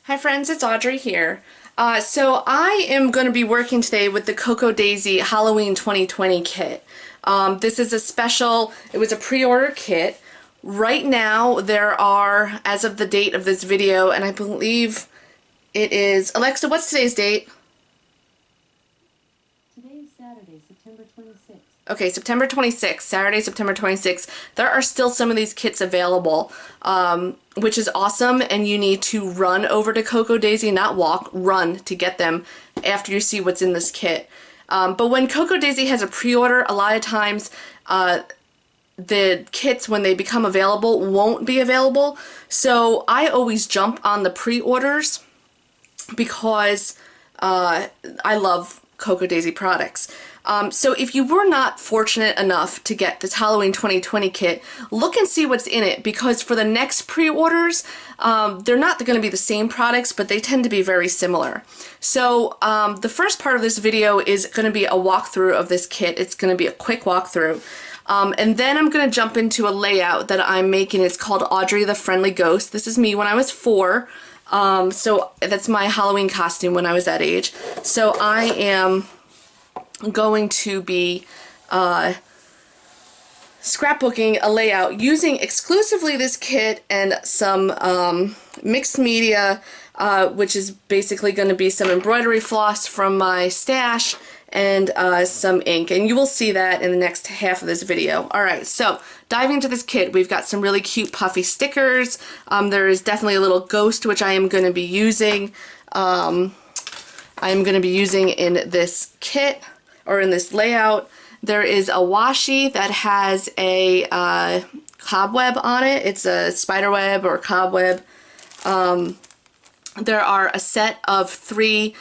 Hi friends, it's Audrey here. So I am going to be working today with the Cocoa Daisy Halloween 2020 kit. This is a special, it was a pre-order kit. Right now there are, as of the date of this video, and I believe it is, Alexa, what's today's date? Today is Saturday, September 26th. Okay, September 26th, Saturday, September 26th. There are still some of these kits available, which is awesome, and you need to run over to Cocoa Daisy, not walk, run to get them after you see what's in this kit. But when Cocoa Daisy has a pre-order, a lot of times the kits, when they become available, won't be available. So I always jump on the pre-orders because I love Cocoa Daisy products. So if you were not fortunate enough to get this Halloween 2020 kit, look and see what's in it, because for the next pre-orders, they're not going to be the same products, but they tend to be very similar. So the first part of this video is going to be a walkthrough of this kit. It's going to be a quick walkthrough. And then I'm going to jump into a layout that I'm making. It's called Audrey the Friendly Ghost. This is me when I was 4. So that's my Halloween costume when I was that age. So I am going to be scrapbooking a layout using exclusively this kit and some mixed media, which is basically going to be some embroidery floss from my stash and some ink, and you will see that in the next half of this video. Alright, so diving into this kit, we've got some really cute puffy stickers. There is definitely a little ghost, which I am going to be using. I am going to be using in this kit, or in this layout. There is a washi that has a cobweb on it. It's a spider web or cobweb. There are a set of 3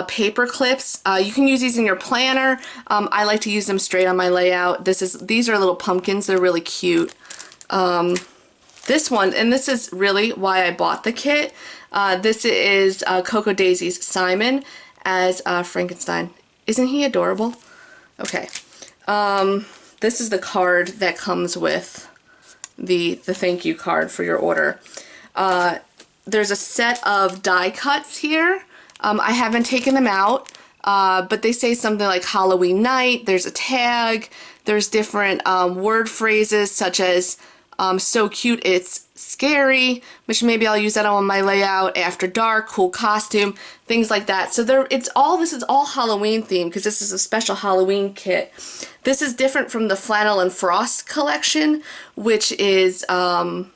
paper clips. You can use these in your planner. I like to use them straight on my layout. These are little pumpkins. They're really cute. This one, and this is really why I bought the kit. This is Cocoa Daisy's Simon as Frankenstein. Isn't he adorable? Okay. This is the card that comes with the thank you card for your order. There's a set of die cuts here. I haven't taken them out, but they say something like Halloween night. There's a tag. There's different word phrases such as so cute it's scary, which maybe I'll use that on my layout, after dark, cool costume, things like that. So this is all Halloween themed because this is a special Halloween kit. This is different from the Flannel and Frost collection, which is the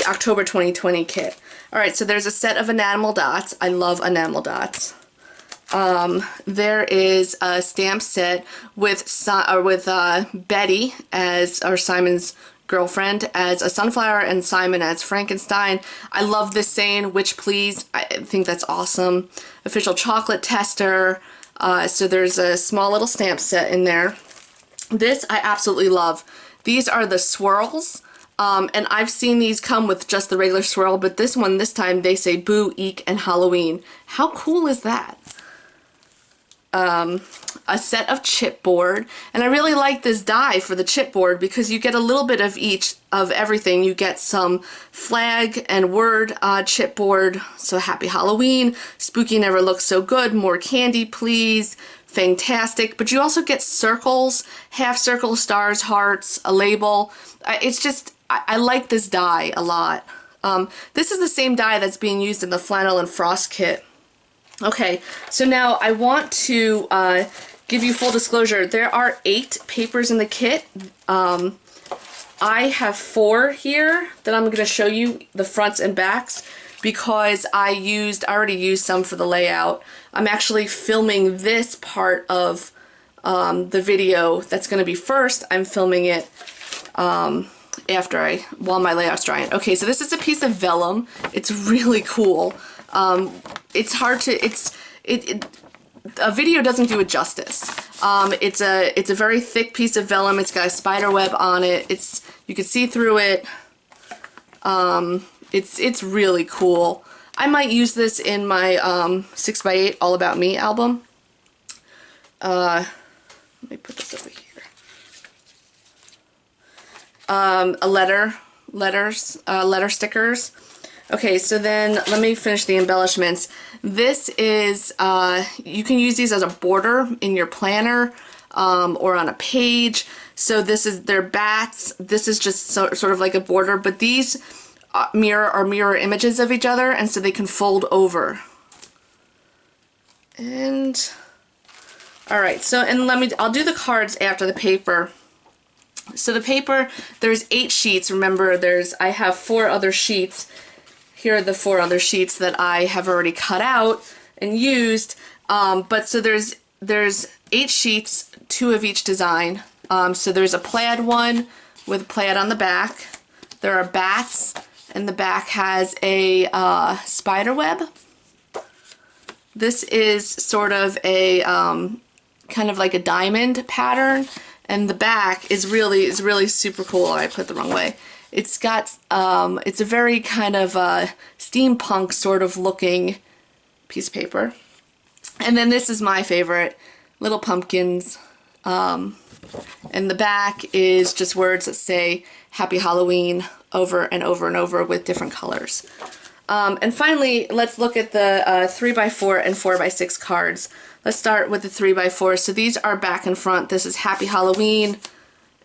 October 2020 kit. Alright, so there's a set of enamel dots. I love enamel dots. There is a stamp set with Betty or Simon's girlfriend as a sunflower and Simon as Frankenstein. I love this saying, "Witch please." I think that's awesome. Official chocolate tester. So there's a small little stamp set in there. This I absolutely love. These are the swirls. And I've seen these come with just the regular swirl, but this time they say boo, eek, and Halloween. How cool is that? A set of chipboard, and I really like this die for the chipboard because you get a little bit of each of everything. You get some flag and word chipboard, so happy Halloween, spooky never looks so good, more candy please, fantastic, but you also get circles, half circles, stars, hearts, a label. It's just, I like this die a lot. This is the same die that's being used in the Flannel and Frost kit. Okay, so now I want to give you full disclosure. There are 8 papers in the kit. I have 4 here that I'm going to show you, the fronts and backs, because I already used some for the layout. I'm actually filming this part of the video that's going to be first. I'm filming it while my layout's drying. Okay, so this is a piece of vellum. It's really cool. It's hard to, a video doesn't do it justice. It's a very thick piece of vellum. It's got a spider web on it. You can see through it. It's really cool. I might use this in my 6x8 All About Me album. Let me put this over here. Letter stickers. Okay, so then let me finish the embellishments. This is, you can use these as a border in your planner or on a page. So this is their bats. This is just sort of like a border, but these are mirror images of each other, and so they can fold over. And all right, so and I'll do the cards after the paper. So the paper, there's 8 sheets. Remember, I have 4 other sheets. Here are the 4 other sheets that I have already cut out and used. But so there's 8 sheets, 2 of each design. So there's a plaid one with plaid on the back. There are bats, and the back has a spider web. This is sort of a kind of like a diamond pattern, and the back is really super cool. I put it the wrong way. It's got it's a very kind of steampunk sort of looking piece of paper. And then this is my favorite, little pumpkins. And the back is just words that say Happy Halloween over and over and over with different colors. And finally, let's look at the 3x4 and 4x6 cards. Let's start with the 3x4. So these are back and front. This is Happy Halloween,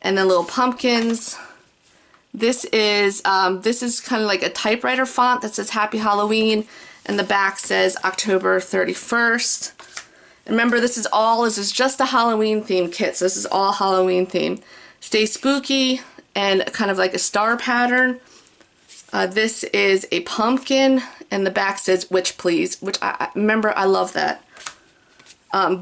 and then little pumpkins. This is kind of like a typewriter font that says Happy Halloween, and the back says October 31st. And remember, this is just a Halloween themed kit, so this is all Halloween themed. Stay spooky, and kind of like a star pattern. This is a pumpkin, and the back says Witch Please, which I remember, I love that.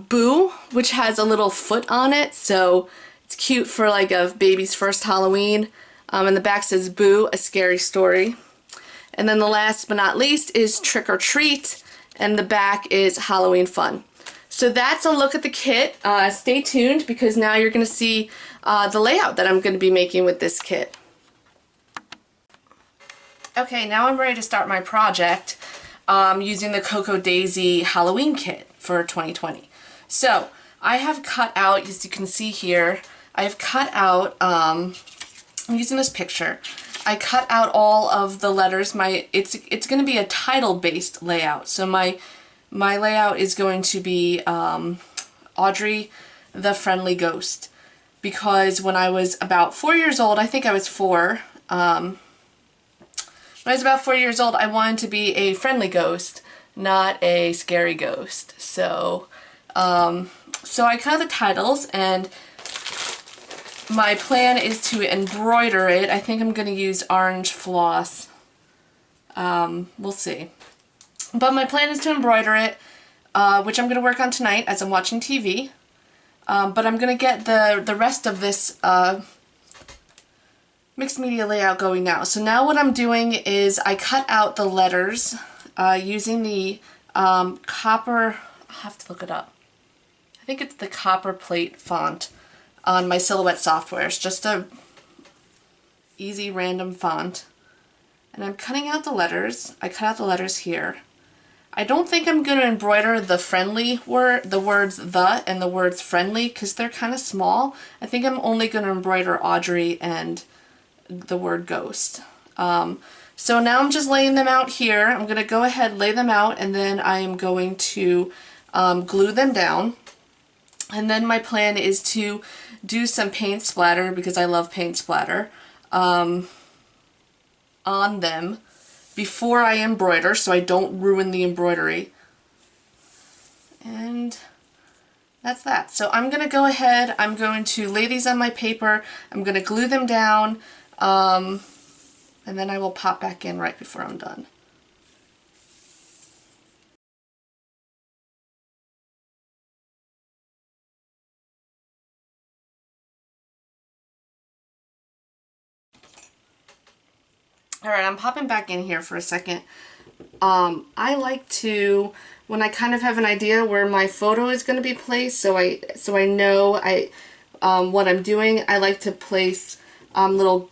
Boo, which has a little foot on it, so it's cute for like a baby's first Halloween. And the back says Boo, a scary story. And then the last but not least is Trick or Treat, and the back is Halloween Fun. So that's a look at the kit. Stay tuned, because now you're going to see the layout that I'm going to be making with this kit. Okay, now I'm ready to start my project using the Cocoa Daisy Halloween kit for 2020. So I have cut out, as you can see here, I've cut out, I'm using this picture, I cut out all of the letters. It's going to be a title-based layout. So my layout is going to be Audrey, the Friendly Ghost, because when I was about 4 years old, I think I was 4, when I was about 4 years old, I wanted to be a friendly ghost, not a scary ghost. So, so I cut the titles, and my plan is to embroider it. I think I'm going to use orange floss. We'll see. But my plan is to embroider it, which I'm going to work on tonight as I'm watching TV. But I'm going to get the rest of this mixed media layout going now. So now what I'm doing is I cut out the letters using the copper, I'll have to look it up. I think it's the copper plate font on my Silhouette software. It's just a easy random font. And I'm cutting out the letters. I cut out the letters here. I don't think I'm going to embroider the friendly word, the words the and the words friendly, because they're kind of small. I think I'm only going to embroider Audrey and the word ghost. So now I'm just laying them out here. I'm going to go ahead, lay them out, and then I am going to glue them down. And then my plan is to do some paint splatter, because I love paint splatter, on them before I embroider, so I don't ruin the embroidery. And that's that. So I'm going to go ahead, I'm going to lay these on my paper, I'm going to glue them down, and then I will pop back in right before I'm done. Alright, I'm popping back in here for a second. I like to, when I kind of have an idea where my photo is going to be placed, so I know what I'm doing, I like to place little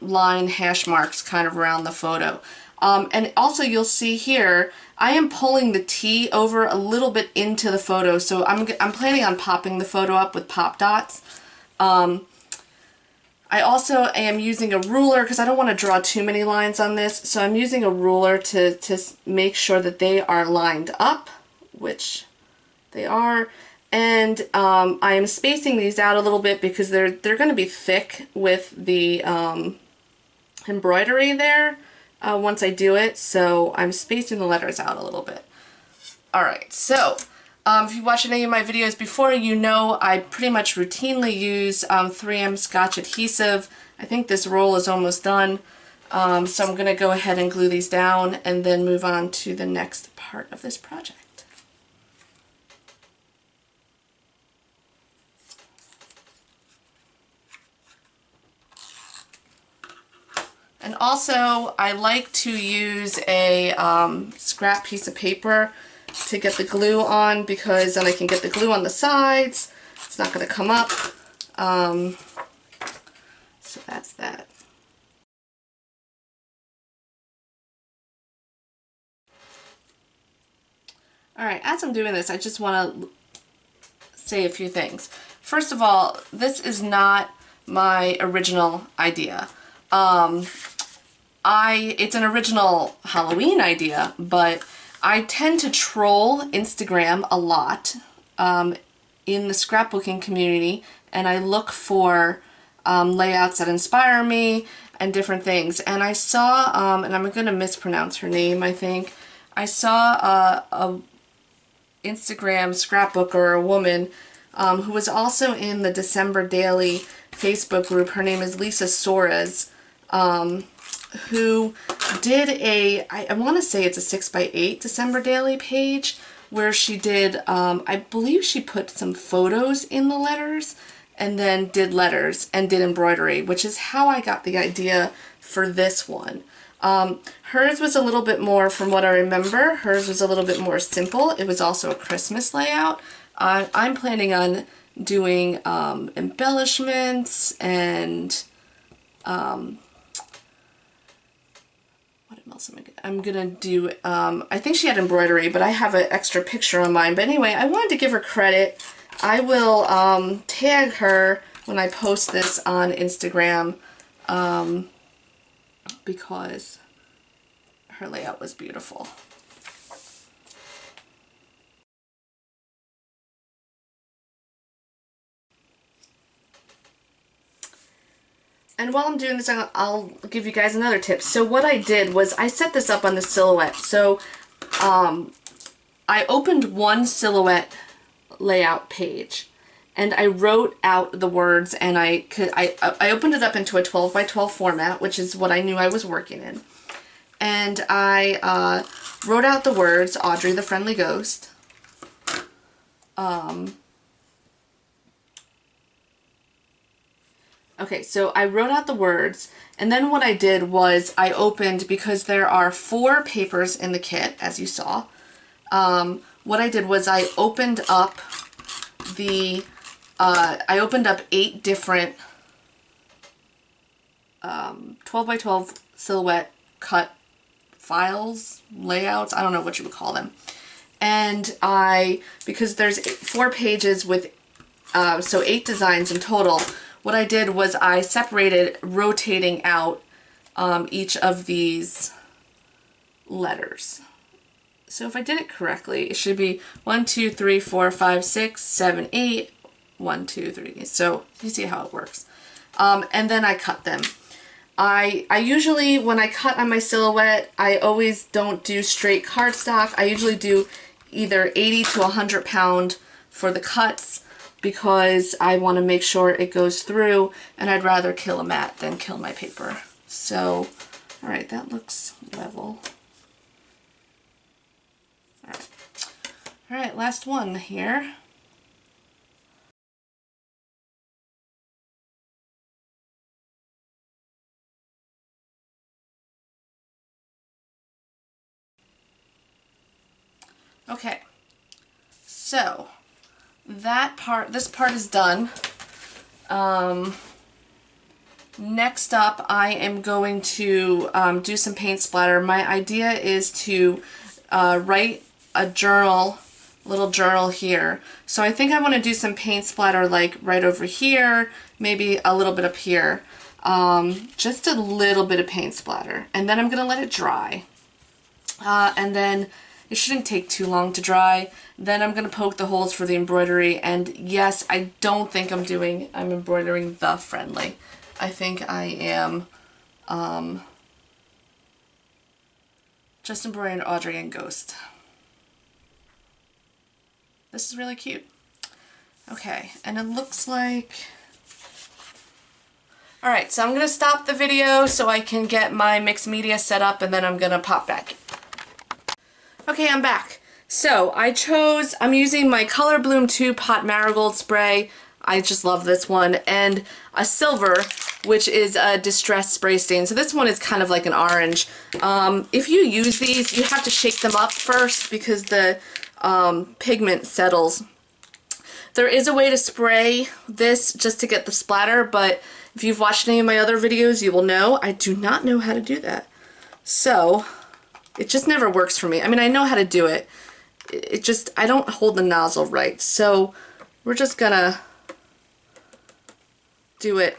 line hash marks kind of around the photo. And also you'll see here, I am pulling the T over a little bit into the photo, so I'm planning on popping the photo up with pop dots. I I also am using a ruler because I don't want to draw too many lines on this, so I'm using a ruler to make sure that they are lined up, which they are. And I am spacing these out a little bit because they're going to be thick with the embroidery there once I do it, so I'm spacing the letters out a little bit. Alright, so if you watched any of my videos before, you know I pretty much routinely use 3M Scotch adhesive. I think this roll is almost done, so I'm going to go ahead and glue these down and then move on to the next part of this project. And also, I like to use a scrap piece of paper to get the glue on, because then I can get the glue on the sides. It's not going to come up. So that's that. Alright, as I'm doing this, I just want to say a few things. First of all, this is not my original idea. It's an original Halloween idea, but I tend to troll Instagram a lot in the scrapbooking community, and I look for layouts that inspire me and different things. And I saw, and I'm going to mispronounce her name, I think. I saw a Instagram scrapbooker, a woman, who was also in the December Daily Facebook group. Her name is Lisa Soares, who did I want to say it's a 6x8 December Daily page, where she did, I believe she put some photos in the letters and then did letters and did embroidery, which is how I got the idea for this one. Hers was a little bit more, from what I remember, hers was a little bit more simple. It was also a Christmas layout. I'm planning on doing embellishments and what else am I'm gonna do? I think she had embroidery, but I have an extra picture on mine. But anyway, I wanted to give her credit. I will tag her when I post this on Instagram because her layout was beautiful. And while I'm doing this, I'll give you guys another tip. So what I did was I set this up on the silhouette. So I opened one silhouette layout page and I wrote out the words, and I opened it up into a 12x12 format, which is what I knew I was working in. And I wrote out the words, Audrey the Friendly Ghost. Okay, so I wrote out the words, and then what I did was I opened, because there are 4 papers in the kit, as you saw, what I did was I opened up I opened up 8 different 12x12 silhouette cut files, layouts, I don't know what you would call them. And because there's 4 pages with, so 8 designs in total, what I did was I separated, rotating out each of these letters. So if I did it correctly, it should be 1, 2, 3, 4, 5, 6, 7, 8, 1, 2, 3. So you see how it works. And then I cut them. I usually, when I cut on my silhouette, I always don't do straight cardstock. I usually do either 80 to 100 pound for the cuts, because I want to make sure it goes through, and I'd rather kill a mat than kill my paper. So, alright, that looks level. Alright, last one here. Okay, so this part is done. Next up, I am going to do some paint splatter. My idea is to write a journal, little journal here. So I think I want to do some paint splatter like right over here, maybe a little bit up here. just a little bit of paint splatter, and then I'm going to let it dry. And then it shouldn't take too long to dry. Then I'm going to poke the holes for the embroidery, and yes, I don't think I'm embroidering the Friendly. I think I am just embroidering Audrey and Ghost. This is really cute. Okay, and it looks like... Alright, so I'm going to stop the video so I can get my mixed media set up, and then I'm going to pop back. Okay, I'm back. So I'm using my Color Bloom 2 Pot Marigold Spray. I just love this one. And a silver, which is a distressed spray stain. So this one is kind of like an orange. If you use these, you have to shake them up first because the pigment settles. There is a way to spray this just to get the splatter, but if you've watched any of my other videos, you will know I do not know how to do that. So it just never works for me. I mean, I know how to do it. I don't hold the nozzle right. So we're just gonna do it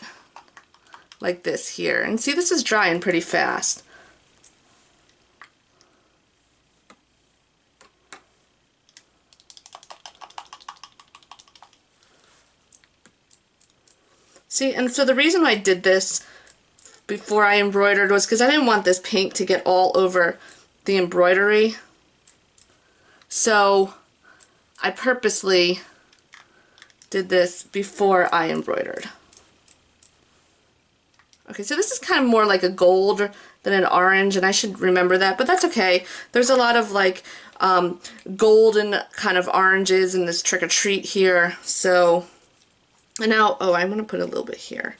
like this here. And see, this is drying pretty fast. See, and so the reason I did this before I embroidered was because I didn't want this paint to get all over the embroidery. So I purposely did this before I embroidered. Okay, so this is kind of more like a gold than an orange, and I should remember that, but that's okay. There's a lot of like golden kind of oranges in this Trick or Treat here. So, and now, oh, I'm going to put a little bit here.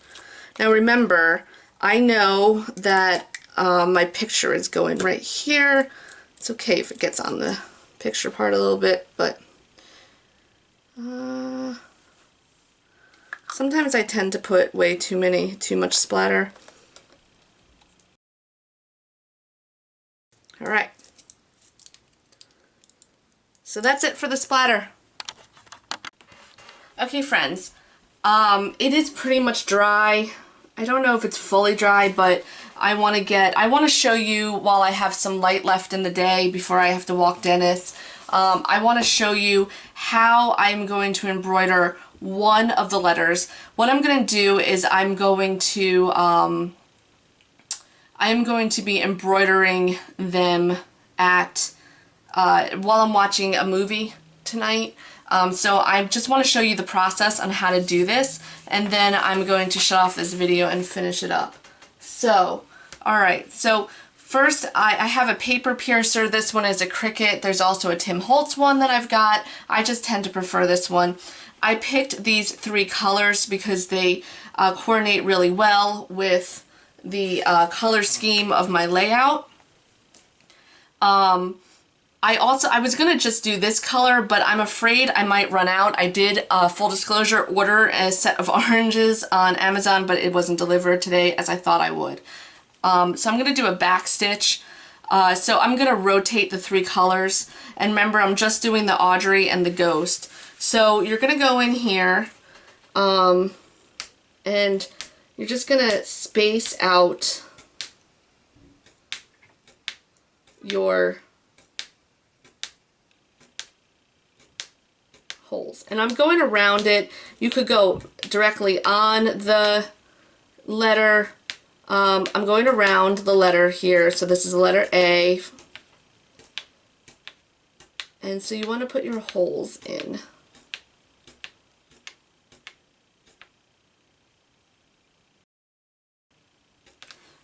Now remember, I know that my picture is going right here. It's okay if it gets on the picture part a little bit, but sometimes I tend to put way too much splatter. Alright. So that's it for the splatter. Okay, friends. It is pretty much dry. I don't know if it's fully dry, but I want to show you while I have some light left in the day before I have to walk Dennis. I want to show you how I'm going to embroider one of the letters. What I'm going to do is I am going to be embroidering them at while I'm watching a movie tonight. So I just want to show you the process on how to do this, and then I'm going to shut off this video and finish it up. So, alright, so first I have a paper piercer. This one is a Cricut. There's also a Tim Holtz one that I've got. I just tend to prefer this one. I picked these three colors because they coordinate really well with the color scheme of my layout. I was going to just do this color, but I'm afraid I might run out. I did, full disclosure, order a set of oranges on Amazon, but it wasn't delivered today as I thought I would. So I'm going to do a back stitch. So I'm going to rotate the three colors. And remember, I'm just doing the Audrey and the Ghost. So you're going to go in here, and you're just going to space out your holes. And I'm going around it. You could go directly on the letter. I'm going around the letter here. So this is the letter A. And so you want to put your holes in.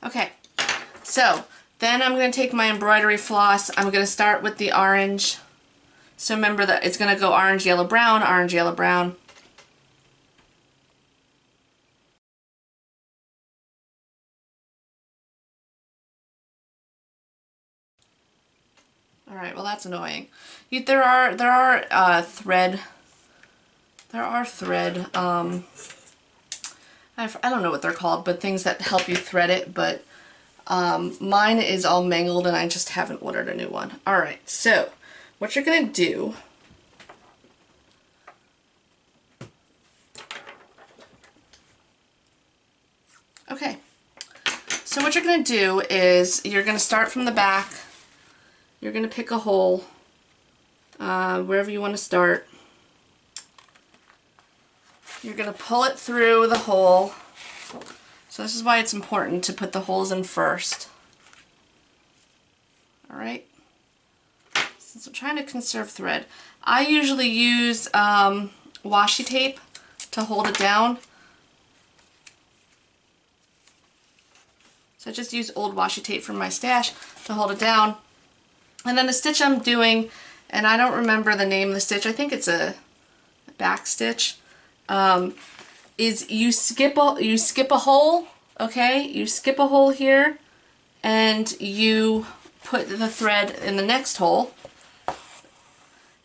Okay, so then I'm going to take my embroidery floss. I'm going to start with the orange. So remember that it's going to go orange, yellow, brown, orange, yellow, brown. All right, well that's annoying. There are thread. I don't know what they're called, but things that help you thread it. But mine is all mangled, and I just haven't ordered a new one. All right, so what you're gonna do. Okay, So what you're going to do is you're going to start from the back. You're going to pick a hole wherever you want to start. You're going to pull it through the hole. So this is why it's important to put the holes in first. Alright? Since I'm trying to conserve thread, I usually use washi tape to hold it down. So I just use old washi tape from my stash to hold it down. And then the stitch I'm doing, and I don't remember the name of the stitch, I think it's a back stitch, is you skip a hole, okay? You skip a hole here, and you put the thread in the next hole,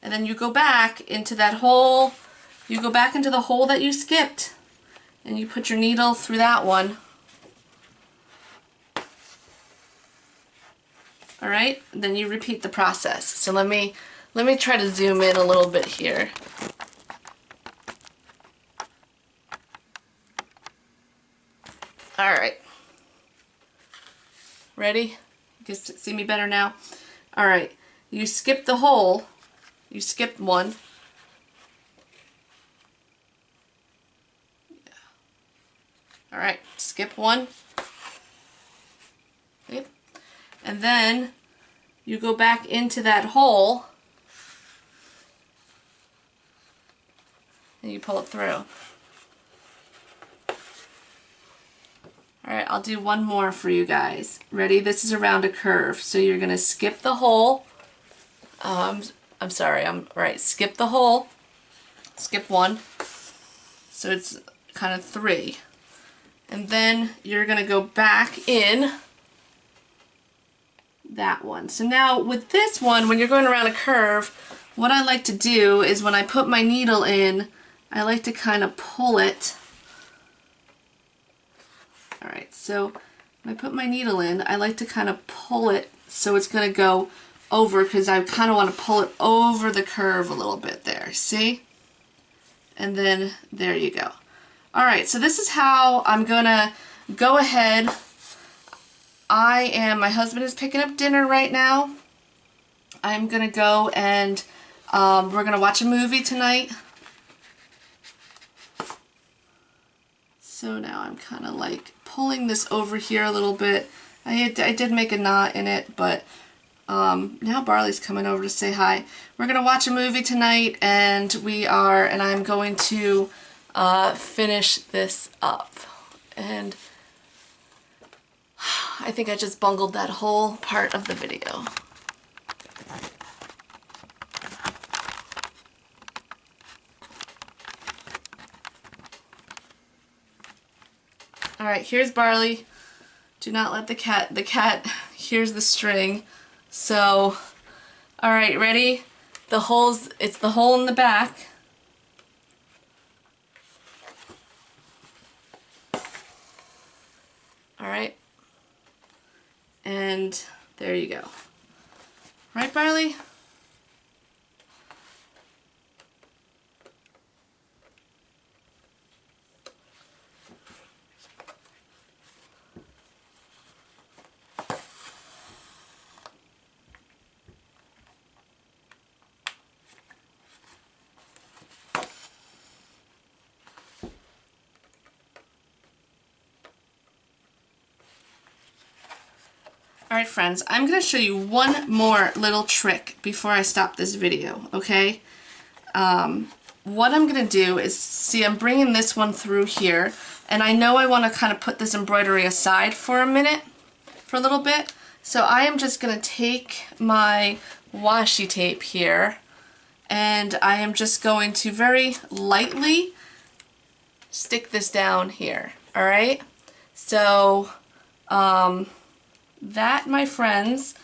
and then you go back into that hole, you go back into the hole that you skipped, and you put your needle through that one. Alright, then you repeat the process. So let me try to zoom in a little bit here. Alright. Ready? You can see me better now? Alright, you skip the hole, you skipped one. Alright, skip one. Okay. And then you go back into that hole and you pull it through. Alright, I'll do one more for you guys. Ready? This is around a curve. So you're going to skip the hole. Skip the hole. Skip one. So it's kind of three. And then you're going to go back in that one. So now with this one, when you're going around a curve, what I like to do is when I put my needle in, I like to kind of pull it. Alright, so when I put my needle in, I like to kind of pull it so it's going to go over, because I kind of want to pull it over the curve a little bit there. See? And then there you go. Alright, so this is how I'm going to go ahead. My husband is picking up dinner right now. I'm going to go and we're going to watch a movie tonight. So now I'm kind of like pulling this over here a little bit. I did make a knot in it, but now Barley's coming over to say hi. We're going to watch a movie tonight, and I'm going to finish this up. And I think I just bungled that whole part of the video. Alright, here's Barley. Do not let the cat hears the string. So, alright, ready? It's the hole in the back. Alright. And there you go. Right, Barley? Alright friends, I'm going to show you one more little trick before I stop this video, okay? What I'm going to do is, see, I'm bringing this one through here, and I know I want to kind of put this embroidery aside for a minute, for a little bit, so I am just going to take my washi tape here, and I am just going to very lightly stick this down here, alright? So, that, my friends,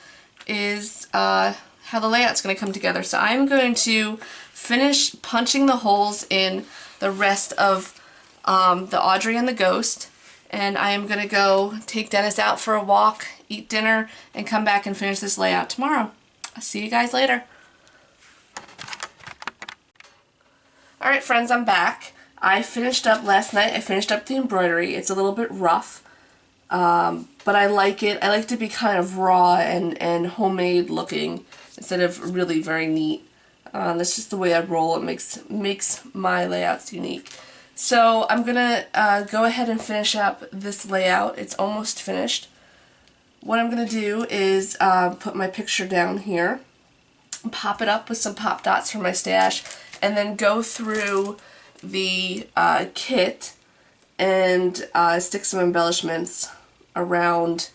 is how the layout's going to come together. So I'm going to finish punching the holes in the rest of the Audrey and the Ghost, and I am going to go take Dennis out for a walk, eat dinner, and come back and finish this layout tomorrow. I'll see you guys later. Alright friends, I'm back. I finished up last night. I finished up the embroidery. It's a little bit rough. but I like it. I like to be kind of raw and homemade looking instead of really very neat. That's just the way I roll. It makes my layouts unique. So I'm gonna go ahead and finish up this layout. It's almost finished. What I'm gonna do is put my picture down here, pop it up with some pop dots from my stash, and then go through the kit and stick some embellishments around.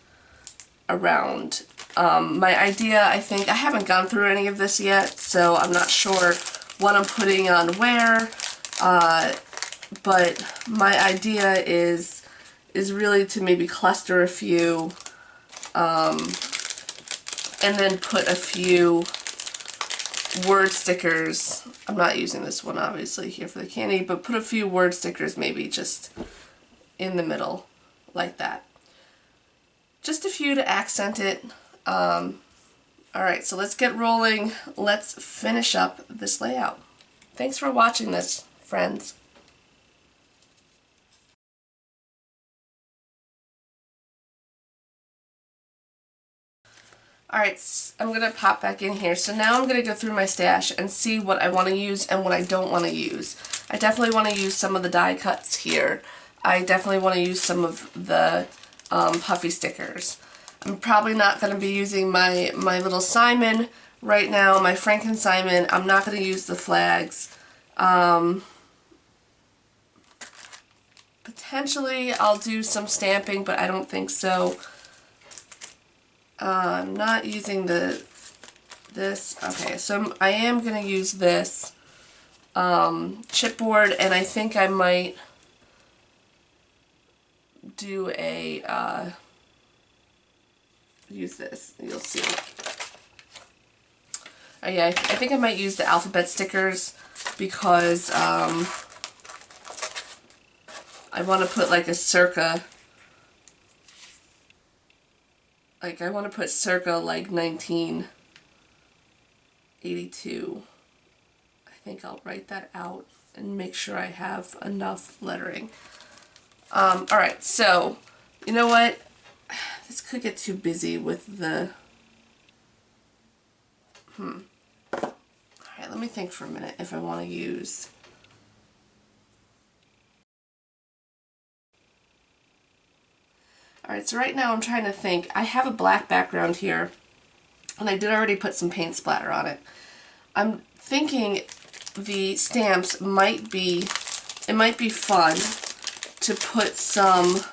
My idea, I think, I haven't gone through any of this yet, so I'm not sure what I'm putting on where, but my idea is really to maybe cluster a few, and then put a few word stickers. I'm not using this one obviously here for the candy, but put a few word stickers maybe just in the middle like that. Just a few to accent it. Alright, so let's get rolling. Let's finish up this layout. Thanks for watching this, friends. Alright, I'm going to pop back in here. So now I'm going to go through my stash and see what I want to use and what I don't want to use. I definitely want to use some of the die cuts here. I definitely want to use some of the puffy stickers. I'm probably not going to be using my little Simon right now, my Franken Simon. I'm not going to use the flags. Potentially I'll do some stamping, but I don't think so. I'm not using this. Okay, so I am going to use this chipboard, and I think I might do a use this. You'll see. Oh yeah, I think I might use the alphabet stickers because I want to put like a circa. Like, I want to put circa, like, 1982. I think I'll write that out and make sure I have enough lettering. Alright, so, you know what? This could get too busy with the... Alright, let me think for a minute if I want to use... Alright, so right now I'm trying to think. I have a black background here, and I did already put some paint splatter on it. I'm thinking the stamps might be, it might be fun to put some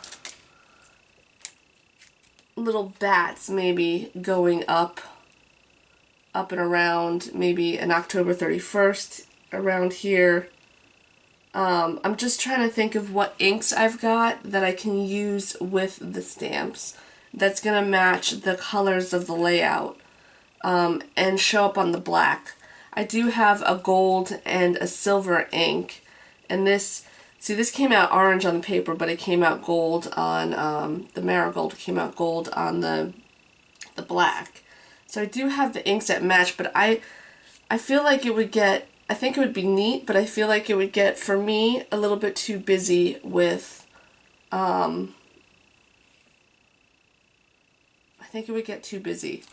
little bats maybe going up and around, maybe an October 31st around here. I'm just trying to think of what inks I've got that I can use with the stamps that's going to match the colors of the layout and show up on the black. I do have a gold and a silver ink, and this, see, this came out orange on the paper, but it came out gold on the marigold came out gold on the black. So I do have the inks that match, but I feel like it would get, I think it would be neat, but I feel like it would get, for me, a little bit too busy with, I think it would get too busy.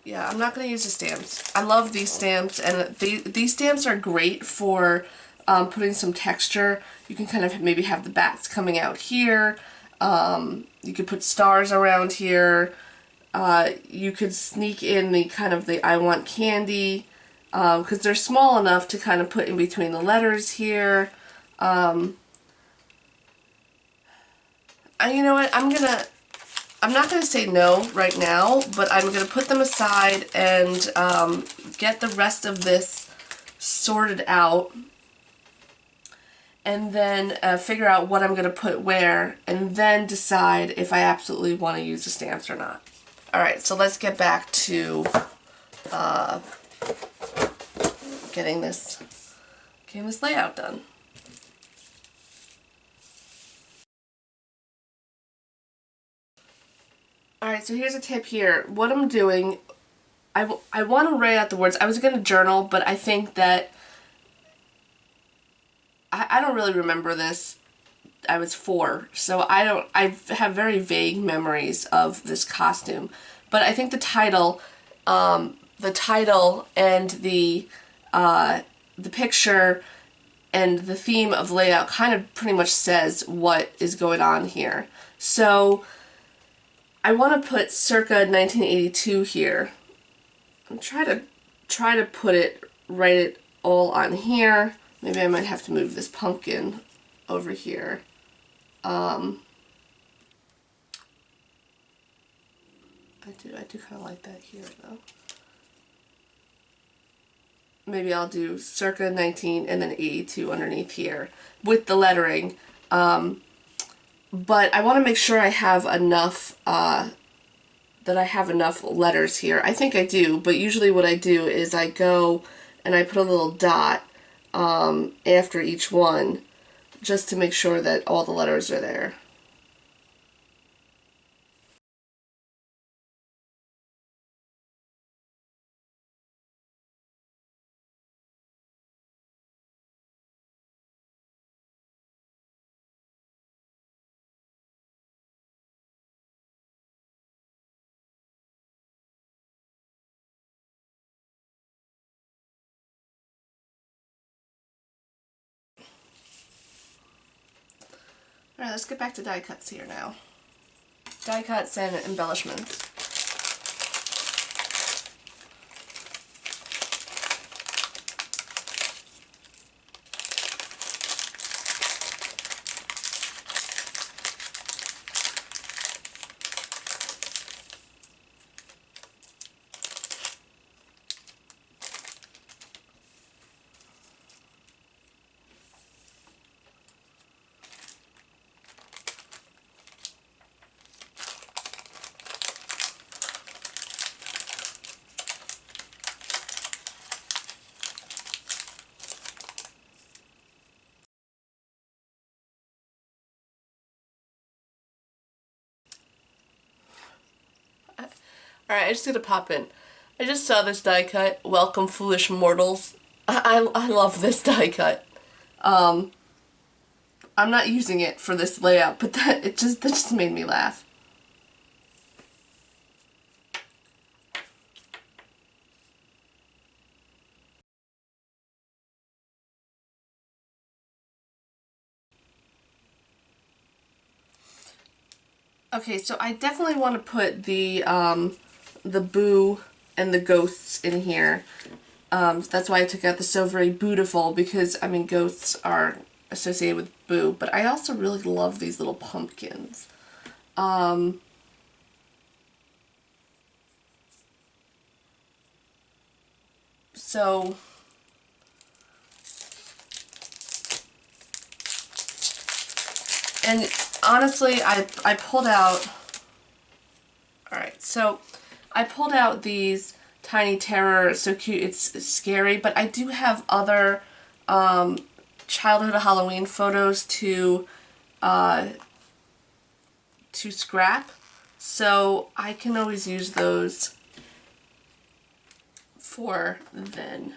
Yeah, I'm not going to use the stamps. I love these stamps, and these stamps are great for putting some texture. You can kind of maybe have the bats coming out here. You could put stars around here. You could sneak in the kind of the I want candy, because they're small enough to kind of put in between the letters here. You know what, I'm not gonna say no right now, but I'm gonna put them aside and get the rest of this sorted out, and then figure out what I'm gonna put where, and then decide if I absolutely want to use the stamps or not. Alright, so let's get back to getting this layout done. Alright, so here's a tip here. What I'm doing, I want to write out the words. I was going to journal, but I think that I don't really remember this, I was 4, so I have very vague memories of this costume. But I think the title and the picture and the theme of layout kind of pretty much says what is going on here. So I want to put circa 1982 here. I'm try to write it all on here. Maybe I might have to move this pumpkin over here. I do kind of like that here though. Maybe I'll do circa 19 and then 82 underneath here with the lettering. But I want to make sure I have enough, that I have enough letters here. I think I do, but usually what I do is I go and I put a little dot after each one just to make sure that all the letters are there. Alright, let's get back to die cuts here now. Die cuts and embellishments. Alright, I just gotta pop in. I just saw this die cut. Welcome, foolish mortals. I love this die cut. I'm not using it for this layout, but that just made me laugh. Okay, so I definitely want to put the boo and the ghosts in here. That's why I took out the so very beautiful, because I mean ghosts are associated with boo, but I also really love these little pumpkins. So and honestly, I pulled out. Alright, so I pulled out these Tiny Terror, so cute, it's scary, but I do have other childhood Halloween photos to scrap, so I can always use those for then.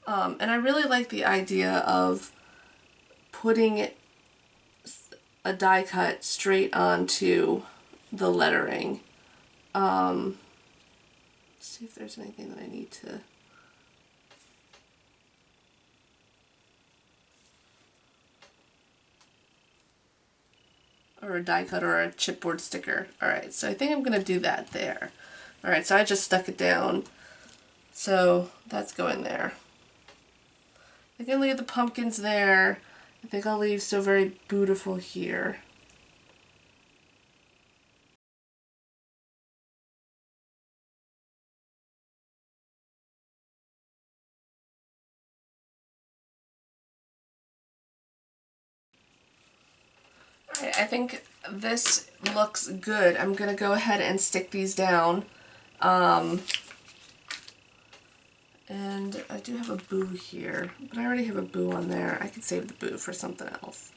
And I really like the idea of putting a die cut straight onto the lettering. Let's see if there's anything that I need to... or a die cut or a chipboard sticker. Alright, so I think I'm going to do that there. Alright, so I just stuck it down. So that's going there. I can leave the pumpkins there. I think I'll leave So Very Beautiful here. Alright, I think this looks good. I'm going to go ahead and stick these down. And I do have a boo here, but I already have a boo on there. I could save the boo for something else.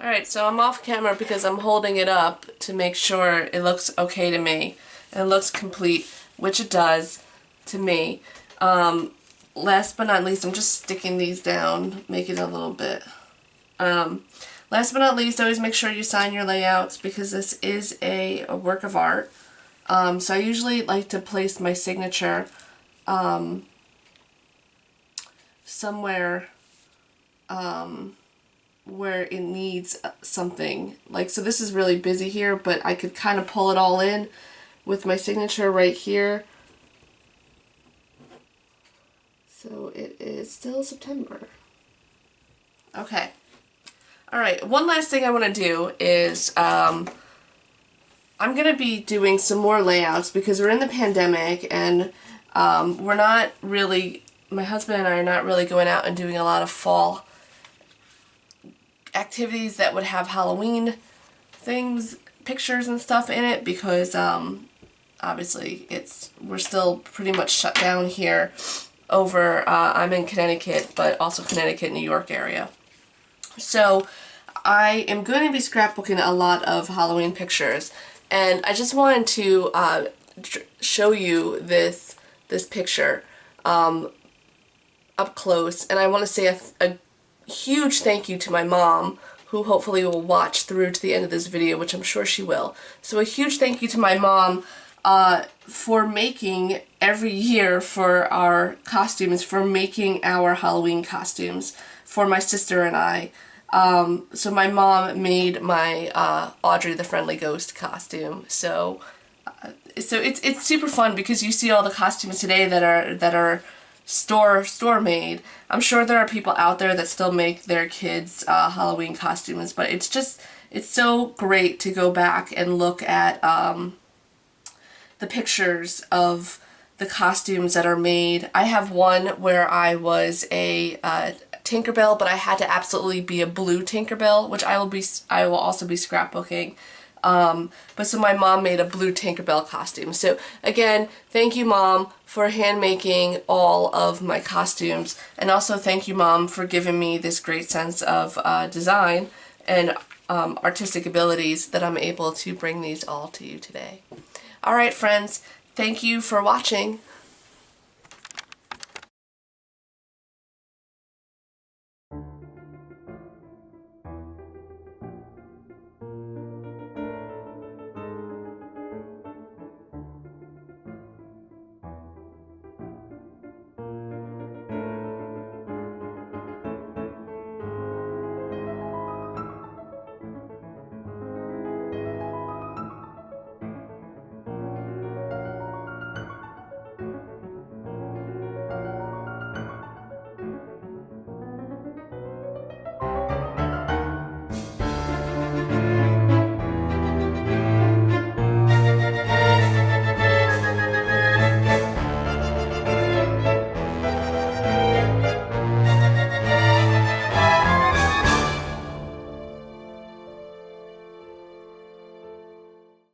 Alright, so I'm off camera because I'm holding it up to make sure it looks okay to me. And it looks complete, which it does to me. Last but not least, I'm just sticking these down, making it a little bit. Last but not least, always make sure you sign your layouts because this is a work of art. So I usually like to place my signature somewhere where it needs something. Like, so this is really busy here, but I could kind of pull it all in with my signature right here. So it is still September. Okay. Alright, one last thing I want to do is I'm going to be doing some more layouts because we're in the pandemic and we're not really, my husband and I are not really going out and doing a lot of fall activities that would have Halloween things, pictures and stuff in it because obviously we're still pretty much shut down here over, I'm in Connecticut, but also Connecticut, New York area. So I am going to be scrapbooking a lot of Halloween pictures, and I just wanted to show you this picture up close, and I want to say a huge thank you to my mom, who hopefully will watch through to the end of this video, which I'm sure she will. So a huge thank you to my mom for making every year for our costumes, for making our Halloween costumes for my sister and I. So my mom made my Audrey the Friendly Ghost costume. So it's super fun because you see all the costumes today that are store made. I'm sure there are people out there that still make their kids Halloween costumes, but it's so great to go back and look at the pictures of the costumes that are made. I have one where I was a Tinkerbell, but I had to absolutely be a blue Tinkerbell, which I will also be scrapbooking. But so my mom made a blue Tinkerbell costume. So again, thank you, Mom, for hand making all of my costumes, and also thank you, Mom, for giving me this great sense of design and artistic abilities that I'm able to bring these all to you today. Alright friends, thank you for watching.